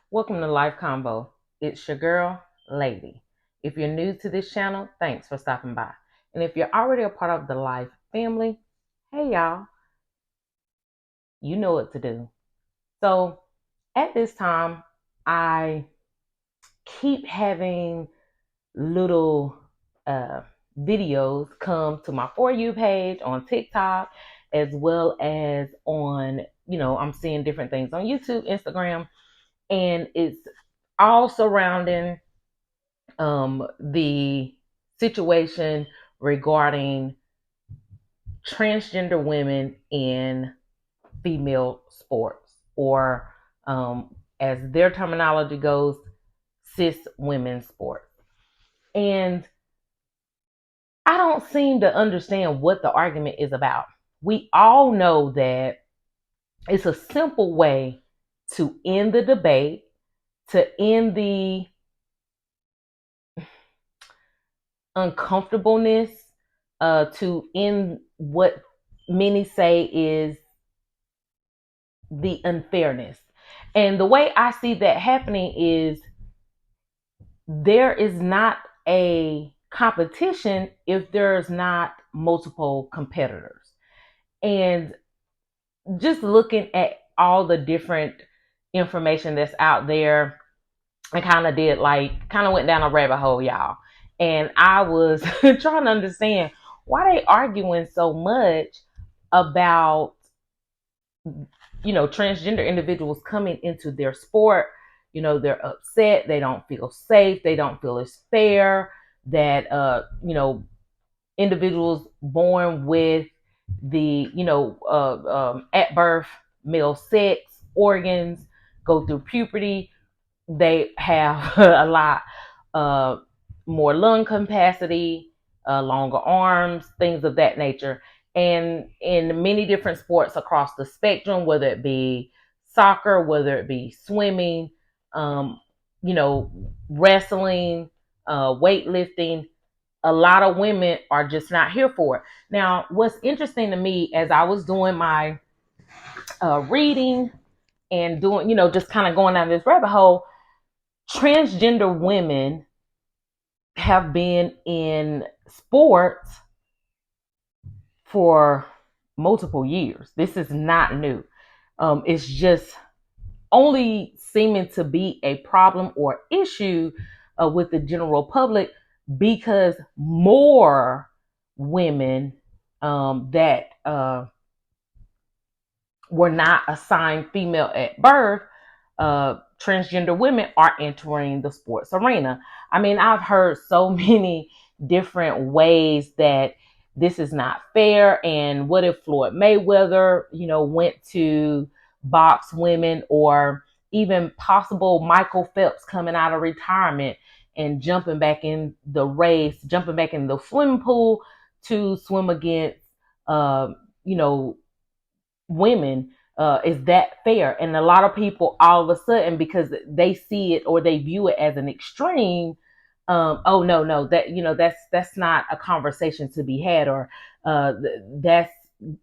Welcome to Life Convo. It's your girl, Lady. If you're new to this channel, thanks for stopping by. And if you're already a part of the Life family, hey y'all, you know what to do. So at this time, I keep having little uh, videos come to my For You page on TikTok, as well as on, I'm seeing different things on YouTube, Instagram, and it's all surrounding the situation regarding transgender women in female sports, or as their terminology goes, cis women's sports. And I don't seem to understand what the argument is about. We all know that it's a simple way to end the debate, to end the uncomfortableness, to end what many say is the unfairness. And the way I see that happening is there is not a competition if there's not multiple competitors. And just looking at all the different information that's out there, I kind of went down a rabbit hole, y'all. And I was trying to understand why they arguing so much about, transgender individuals coming into their sport. They're upset, they don't feel safe, they don't feel it's fair that individuals born with the at birth male sex organs go through puberty, they have a lot more lung capacity, longer arms, things of that nature. And in many different sports across the spectrum, whether it be soccer, whether it be swimming, um, wrestling, weightlifting, a lot of women are just not here for it. Now, what's interesting to me as I was doing my reading and doing, just kind of going down this rabbit hole, transgender women have been in sports for multiple years. This is not new. It's just only seeming to be a problem or issue with the general public because more women that were not assigned female at birth, transgender women are entering the sports arena. I mean, I've heard so many different ways that this is not fair. And what if Floyd Mayweather, went to box women, or even possible Michael Phelps coming out of retirement and jumping back in the race, jumping back in the swimming pool to swim against, uh, you know, women, is that fair? And a lot of people all of a sudden, because they see it or they view it as an extreme, oh no, that that's not a conversation to be had, or that's,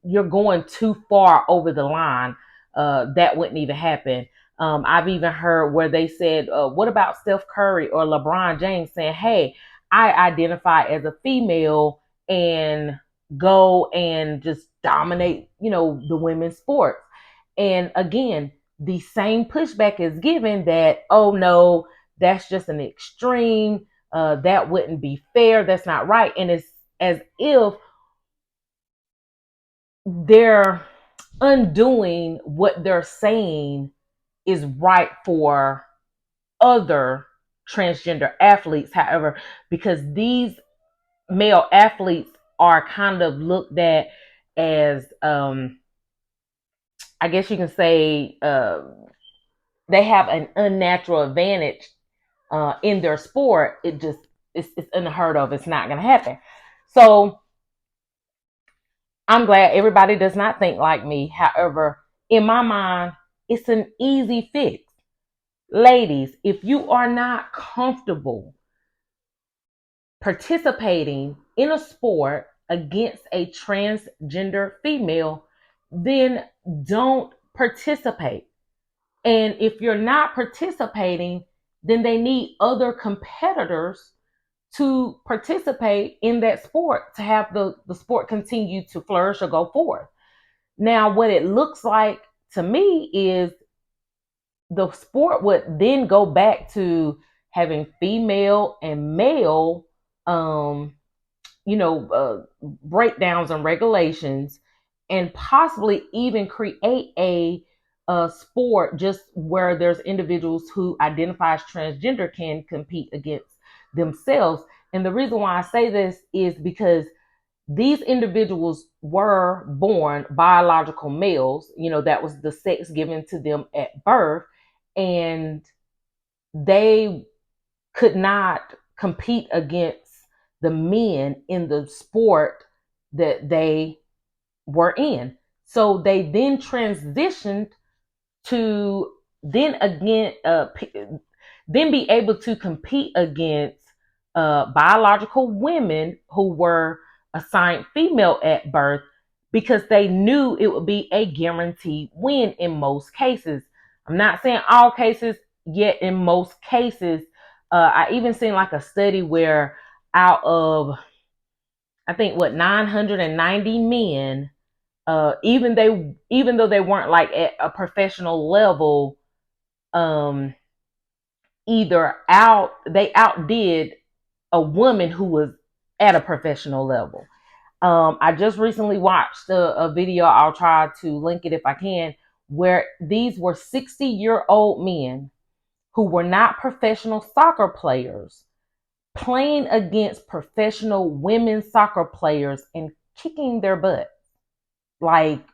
you're going too far over the line. That wouldn't even happen. I've even heard where they said, what about Steph Curry or LeBron James saying, hey, I identify as a female and go and just dominate, the women's sports. And again, the same pushback is given that, oh no, that's just an extreme. That wouldn't be fair. That's not right. And it's as if they're undoing what they're saying is right for other transgender athletes. However, because these male athletes are kind of looked at as, I guess you can say, they have an unnatural advantage in their sport. It's unheard of. It's not going to happen. So I'm glad everybody does not think like me. However, in my mind, it's an easy fix. Ladies, if you are not comfortable participating in a sport against a transgender female, then don't participate. And if you're not participating, then they need other competitors to participate in that sport to have the sport continue to flourish or go forth. Now, what it looks like to me is the sport would then go back to having female and male, um, breakdowns and regulations, and possibly even create a sport just where there's individuals who identify as transgender can compete against themselves. And the reason why I say this is because these individuals were born biological males, that was the sex given to them at birth, and they could not compete against the men in the sport that they were in. So they then transitioned to then again then be able to compete against biological women who were assigned female at birth, because they knew it would be a guaranteed win in most cases. I'm not saying all cases, yet in most cases. I even seen like a study where out of, I think, 990 men, even though they weren't like at a professional level, um, they outdid a woman who was at a professional level. I just recently watched a video. I'll try to link it if I can, where these were 60-year-old men who were not professional soccer players playing against professional women soccer players and kicking their butt. Like,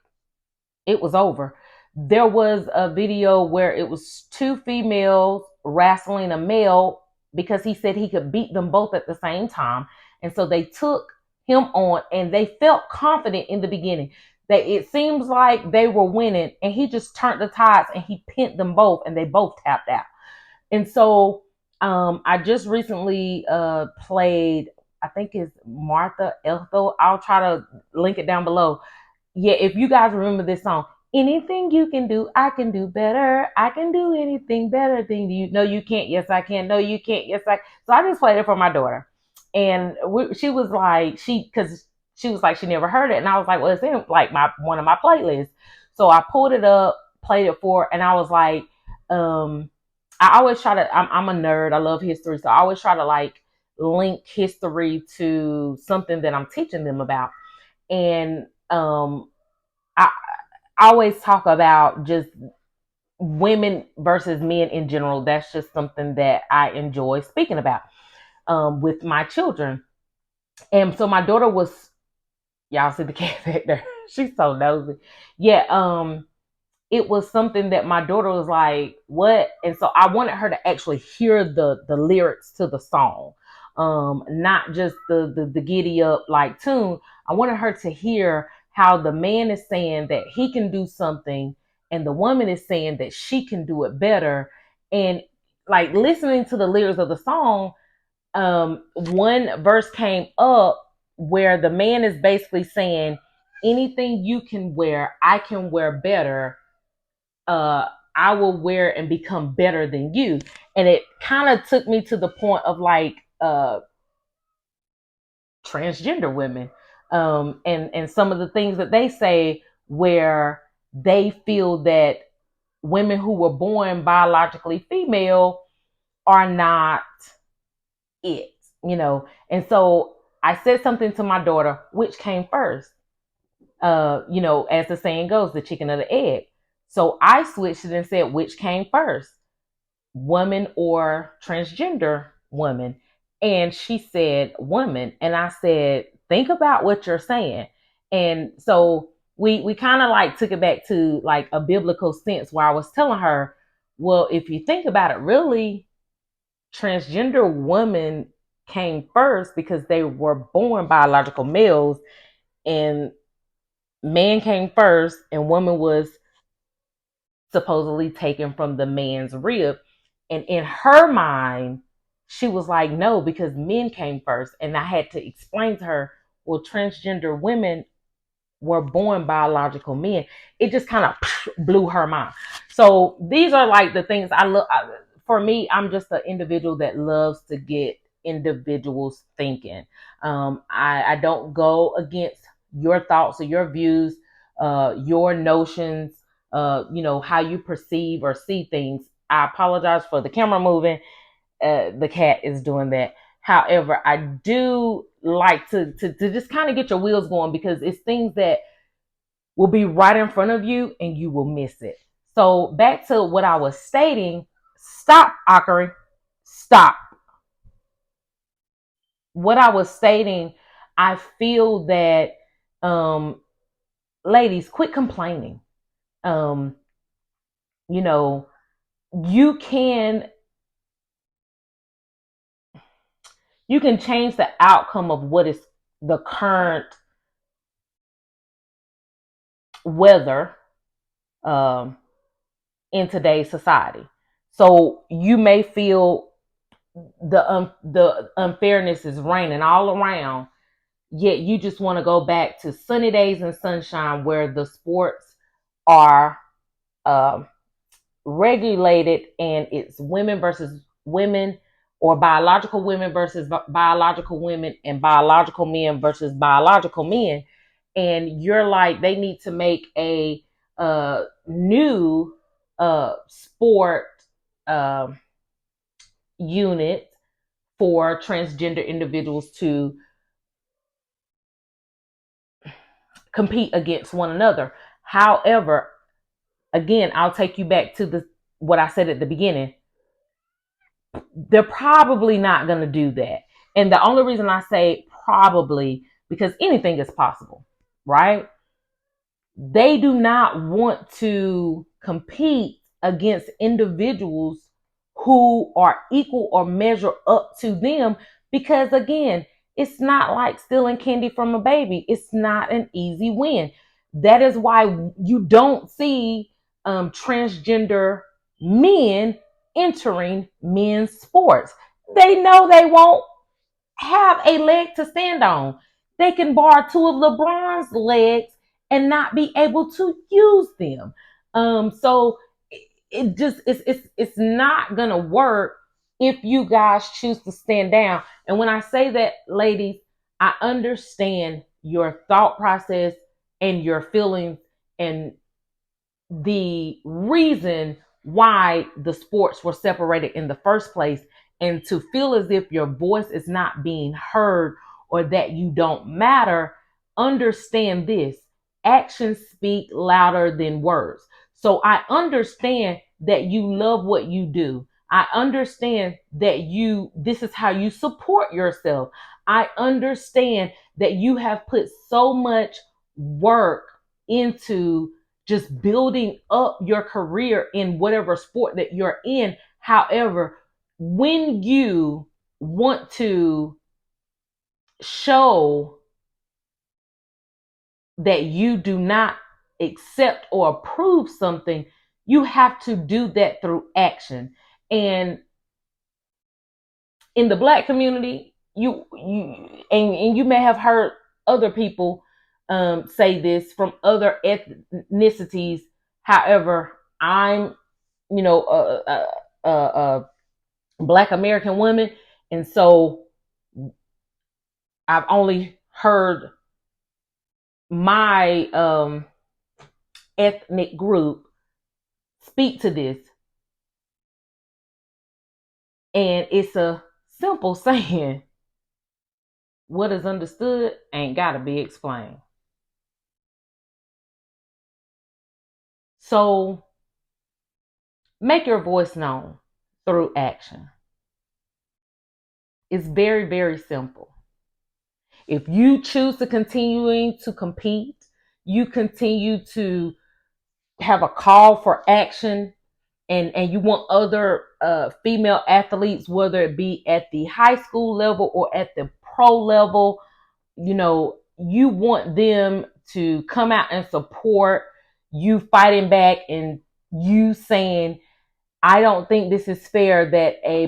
it was over. There was a video where it was two females wrestling a male because he said he could beat them both at the same time. And so they took him on, and they felt confident in the beginning. That it seems like they were winning, and he just turned the tides and he pinned them both, and they both tapped out. And so I just recently played, I think it's Martha Ethel. I'll try to link it down below. Yeah, if you guys remember this song, anything you can do, I can do better. I can do anything better than you. No, you can't. Yes, I can. No, you can't. Yes, I. So I just played it for my daughter, and she was like, because she was like, she never heard it, and I was like, well, it's in like one of my playlists. So I pulled it up, played it for her, and I was like, I always try to. I'm a nerd. I love history, so I always try to like link history to something that I'm teaching them about, and I always talk about just women versus men in general. That's just something that I enjoy speaking about with my children. And so my daughter was, y'all see the cat back there. She's so nosy. Yeah, it was something that my daughter was like, what? And so I wanted her to actually hear the lyrics to the song. Not just the giddy up like tune. I wanted her to hear how the man is saying that he can do something, and the woman is saying that she can do it better. And like listening to the lyrics of the song, one verse came up where the man is basically saying, anything you can wear, I can wear better. I will wear and become better than you. And it kind of took me to the point of like transgender women, and some of the things that they say, where they feel that women who were born biologically female are not it. And so I said something to my daughter, which came first? As the saying goes, the chicken or the egg. So I switched it and said, which came first, woman or transgender woman? And she said, woman. And I said, think about what you're saying. And so we kind of like took it back to like a biblical sense, where I was telling her, well, if you think about it, really, transgender women came first because they were born biological males, and man came first, and woman was supposedly taken from the man's rib. And in her mind, she was like, no, because men came first. And I had to explain to her, well, transgender women were born biological men. It just kind of blew her mind. So these are like the things I look. For me, I'm just an individual that loves to get individuals thinking. I don't go against your thoughts or your views, your notions, how you perceive or see things. I apologize for the camera moving. The cat is doing that. However, I do like to just kind of get your wheels going because it's things that will be right in front of you and you will miss it. So back to what I was stating. Stop, Akari. Stop. What I was stating, I feel that ladies, quit complaining. Um, you know, you can change the outcome of what is the current weather um, in today's society. So you may feel the unfairness is raining all around, yet you just want to go back to sunny days and sunshine where the sports are um, regulated and it's women versus women or biological women versus biological women and biological men versus biological men, and you're like they need to make a new sport uh, unit for transgender individuals to compete against one another. However, again, I'll take you back to the what I said at the beginning. They're probably not going to do that. And the only reason I say probably because anything is possible, right? They do not want to compete against individuals who are equal or measure up to them because, again, it's not like stealing candy from a baby. It's not an easy win. That is why you don't see transgender men entering men's sports. They know they won't have a leg to stand on. They can borrow two of LeBron's legs and not be able to use them. So it just it's not gonna work if you guys choose to stand down. And when I say that, ladies, I understand your thought process and your feelings and the reason why the sports were separated in the first place, and to feel as if your voice is not being heard or that you don't matter. Understand this: actions speak louder than words. So I understand that you love what you do. I understand that this is how you support yourself. I understand that you have put so much work into just building up your career in whatever sport that you're in. However, when you want to show that you do not accept or approve something, you have to do that through action. And in the Black community, and you may have heard other people say this from other ethnicities. However, I'm a Black American woman, and so I've only heard my ethnic group speak to this, and it's a simple saying: what is understood ain't got to be explained. So make your voice known through action. It's very, very simple. If you choose to continuing to compete, you continue to have a call for action, and you want other female athletes, whether it be at the high school level or at the pro level, you want them to come out and support you fighting back and you saying, I don't think this is fair that a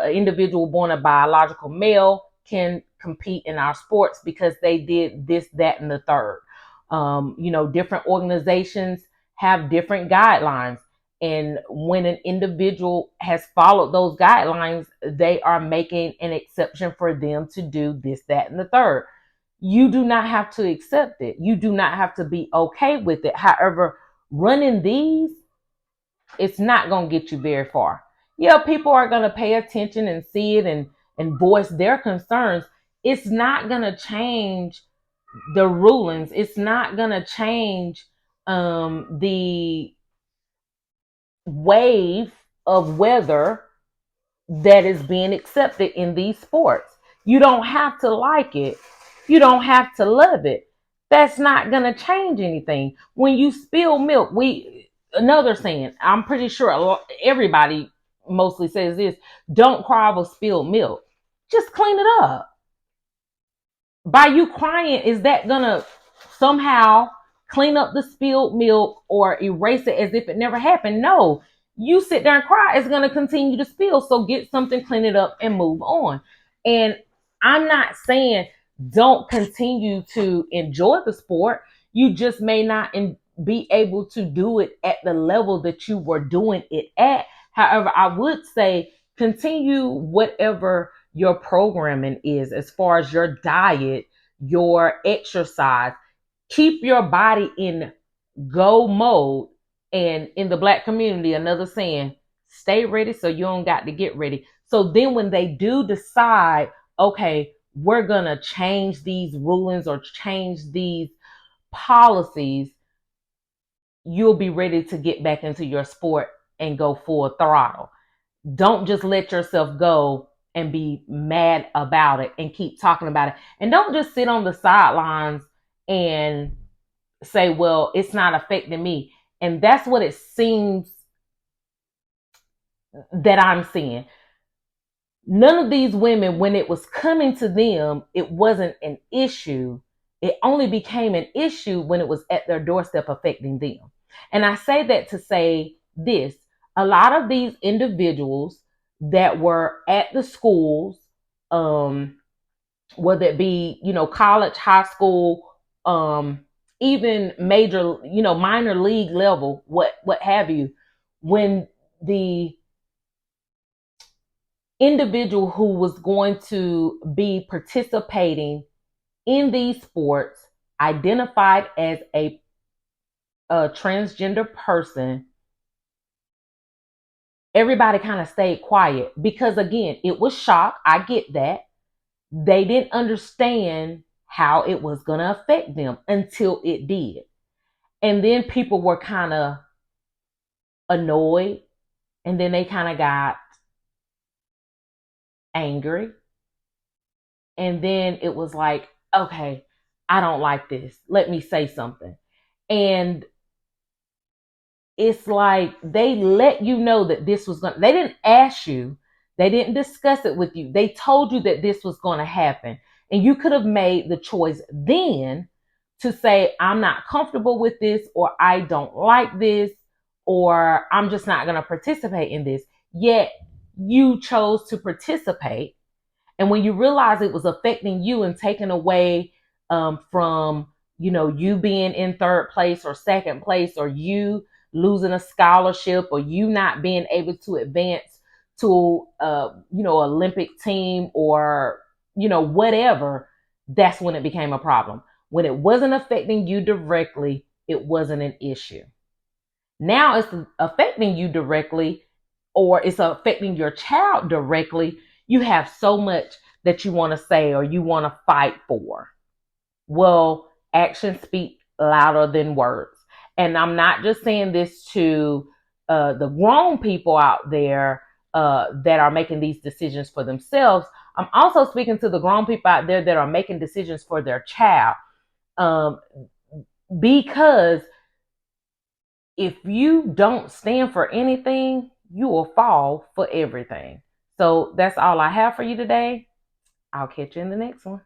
individual born a biological male can compete in our sports because they did this, that, and the third. Different organizations have different guidelines. And when an individual has followed those guidelines, they are making an exception for them to do this, that, and the third. You do not have to accept it. You do not have to be okay with it. However, running these, it's not going to get you very far. Yeah, people are going to pay attention and see it and voice their concerns. It's not going to change the rulings. It's not going to change the wave of weather that is being accepted in these sports. You don't have to like it. You don't have to love it. That's not going to change anything. When you spill milk, another saying, I'm pretty sure everybody mostly says this, don't cry over spilled milk. Just clean it up. By you crying, is that going to somehow clean up the spilled milk or erase it as if it never happened? No. You sit there and cry, it's going to continue to spill. So get something, clean it up, and move on. And I'm not saying don't continue to enjoy the sport. You just may not be able to do it at the level that you were doing it at. However, I would say continue whatever your programming is as far as your diet, your exercise. Keep your body in go mode. And in the Black community, another saying, stay ready so you don't got to get ready. So then when they do decide, okay, we're going to change these rulings or change these policies, you'll be ready to get back into your sport and go full throttle. Don't just let yourself go and be mad about it and keep talking about it. And don't just sit on the sidelines and say, well, it's not affecting me. And that's what it seems that I'm seeing. None of these women, when it was coming to them, it wasn't an issue. It only became an issue when it was at their doorstep affecting them. And I say that to say this. A lot of these individuals that were at the schools, whether it be, college, high school, even major, minor league level, what have you, when the individual who was going to be participating in these sports identified as a transgender person, everybody kind of stayed quiet because, again, it was shock. I get that. They didn't understand how it was going to affect them until it did. And then people were kind of annoyed, and then they kind of got angry. And then it was like, okay, I don't like this. Let me say something. And it's like they let you know that this was going to, they didn't ask you, they didn't discuss it with you. They told you that this was going to happen. And you could have made the choice then to say, I'm not comfortable with this, or I don't like this, or I'm just not going to participate in this. Yet you chose to participate. And when you realize it was affecting you and taking away from, you being in third place or second place, or you losing a scholarship, or you not being able to advance to, Olympic team, or, whatever, that's when it became a problem. When it wasn't affecting you directly, it wasn't an issue. Now it's affecting you directly, or it's affecting your child directly. You have so much that you want to say or you want to fight for. Well, actions speak louder than words. And I'm not just saying this to the grown people out there that are making these decisions for themselves. I'm also speaking to the grown people out there that are making decisions for their child. Because if you don't stand for anything, you will fall for everything. So that's all I have for you today. I'll catch you in the next one.